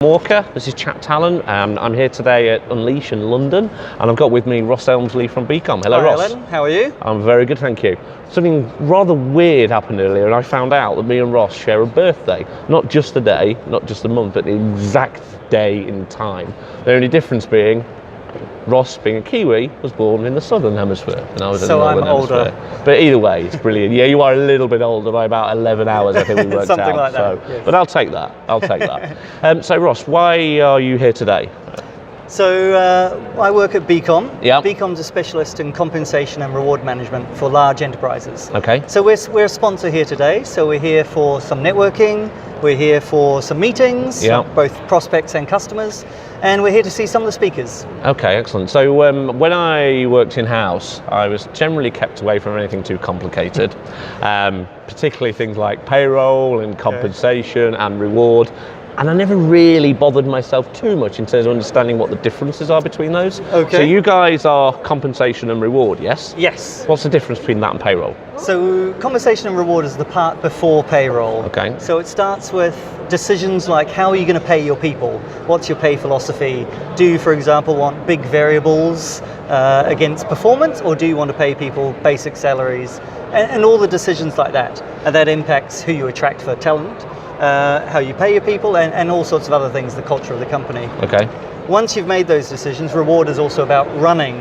Walker, this is Chat Talent. I'm here today at Unleash in London, and I've got with me Ross Elmsly from beqom. Hello, Hi, Ross. Alan. How are you? I'm very good, thank you. Something rather weird happened earlier, and I found out that me and Ross share a birthday. Not just a day, not just a month, but the exact day in time. The only difference being, Ross, being a Kiwi, was born in the southern hemisphere, and I was in the northern hemisphere. But either way, it's brilliant. Yeah, you are a little bit older by about 11 hours, I think we worked Something out. like that, So, yes. But I'll take that. I'll take that. So, Ross, why are you here today? So I work at beqom. Yeah. beqom's a specialist in compensation and reward management for large enterprises. Okay. So we're a sponsor here today. So we're here for some networking. We're here for some meetings, Yeah. both prospects and customers. And we're here to see some of the speakers. Okay, excellent. So when I worked in-house, I was generally kept away from anything too complicated, particularly things like payroll and compensation and reward. And I never really bothered myself too much in terms of understanding what the differences are between those. Okay. So you guys are compensation and reward, yes? Yes. What's the difference between that and payroll? So compensation and reward is the part before payroll. Okay. So it starts with decisions like how are you going to pay your people? What's your pay philosophy? Do you, for example, want big variables against performance, or do you want to pay people basic salaries? And all the decisions like that. And that impacts who you attract for talent, how you pay your people, and all sorts of other things, the culture of the company. Okay. Once you've made those decisions, reward is also about running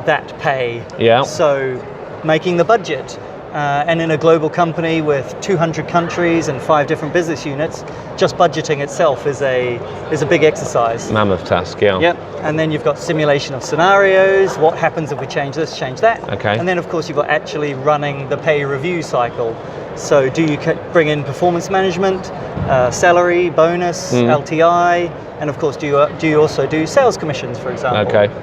that pay. Yeah. So making the budget. And in a global company with 200 countries and 5 different business units, just budgeting itself is a big exercise. Mammoth task, yeah. Yep. And then you've got simulation of scenarios. What happens if we change this, change that? Okay. And then of course you've got actually running the pay review cycle. So do you bring in performance management, salary, bonus, LTI, and of course do you also do sales commissions, for example? Okay.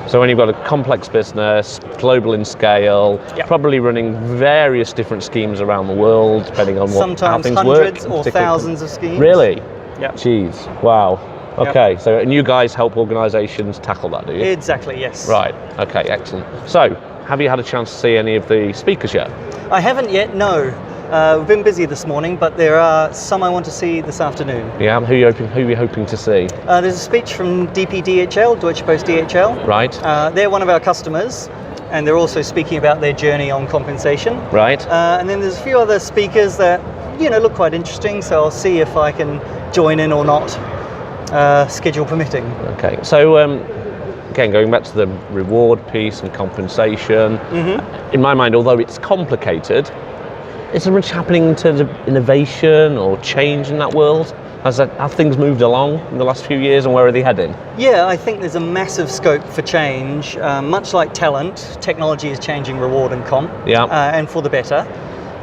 So when you've got a complex business, global in scale, Yep. probably running various different schemes around the world, depending on how Sometimes things hundreds work. or thousands of schemes. Really? Yep. Jeez, wow. Okay, so and you guys help organisations tackle that, do you? Exactly, yes. Right, okay, excellent. So, have you had a chance to see any of the speakers yet? I haven't yet, no. We've been busy this morning, but there are some I want to see this afternoon. Yeah, who are you hoping to see? There's a speech from DPDHL, Deutsche Post DHL. Right, They're one of our customers, and they're also speaking about their journey on compensation. right. And then there's a few other speakers that look quite interesting, so I'll see if I can join in or not, schedule permitting. Okay, so again, going back to the reward piece and compensation, in my mind, although it's complicated, is there much happening in terms of innovation or change in that world? Have things moved along in the last few years, and where are they heading? Yeah, I think there's a massive scope for change. Much like talent, technology is changing reward and comp, and for the better.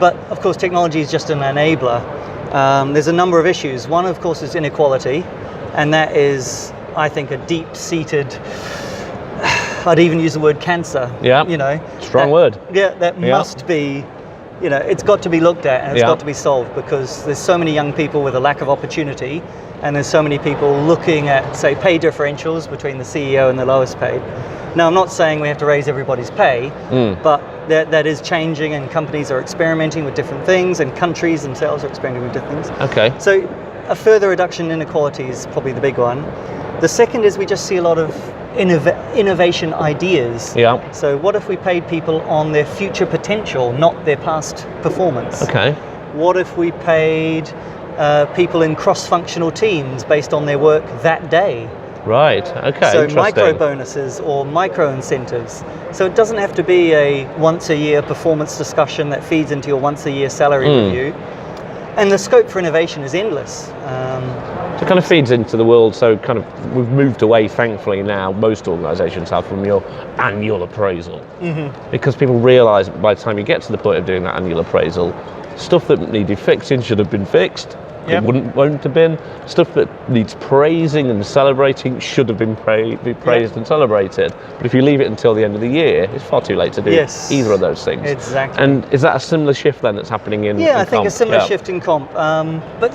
But of course, technology is just an enabler. There's a number of issues. One, of course, is inequality, and that is, I think, a deep-seated, I'd even use the word cancer. Yeah, strong word. Yeah, that must be, it's got to be looked at, and it's got to be solved, because there's so many young people with a lack of opportunity, and there's so many people looking at, say, pay differentials between the CEO and the lowest paid. Now, I'm not saying we have to raise everybody's pay, but that is changing, and companies are experimenting with different things, and countries themselves are experimenting with different things. Okay. So a further reduction in inequality is probably the big one. The second is we just see a lot of innovation ideas. Yeah. So what if we paid people on their future potential, not their past performance? Okay. What if we paid people in cross-functional teams based on their work that day? Right. Okay. So interesting. micro bonuses or micro incentives. So it doesn't have to be a once-a-year performance discussion that feeds into your once-a-year salary review. And the scope for innovation is endless. So it kind of feeds into the world, so kind of we've moved away, thankfully now, most organisations have, from your annual appraisal. Because people realise by the time you get to the point of doing that annual appraisal, stuff that needed fixing should have been fixed. It won't have been. Stuff that needs praising and celebrating should have been praised and celebrated. But if you leave it until the end of the year, it's far too late to do either of those things. Exactly. And is that a similar shift then that's happening in I think comp? a similar shift in comp. But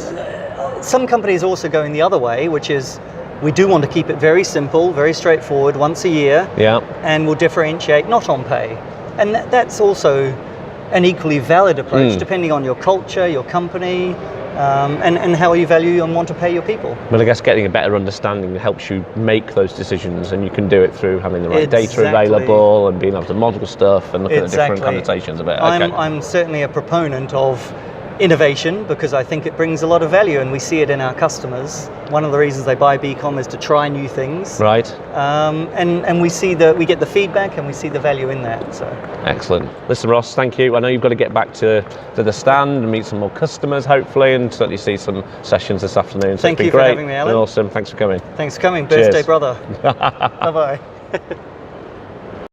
some companies are also going the other way, which is we do want to keep it very simple, very straightforward, once a year, and we'll differentiate not on pay. And that's also an equally valid approach, depending on your culture, your company, and how you value and want to pay your people. Well, I guess getting a better understanding helps you make those decisions, and you can do it through having the right data available and being able to model stuff and look at the different connotations of it. Okay. I'm certainly a proponent of innovation because I think it brings a lot of value, and we see it in our customers. One of the reasons they buy beqom is to try new things. Right. And we see we get the feedback and we see the value in that. So excellent. Listen, Ross, thank you. I know you've got to get back to the stand and meet some more customers, hopefully, and certainly see some sessions this afternoon. So thank you for having me, Alan. Awesome. Thanks for coming. Thanks for coming. Birthday brother. Bye-bye.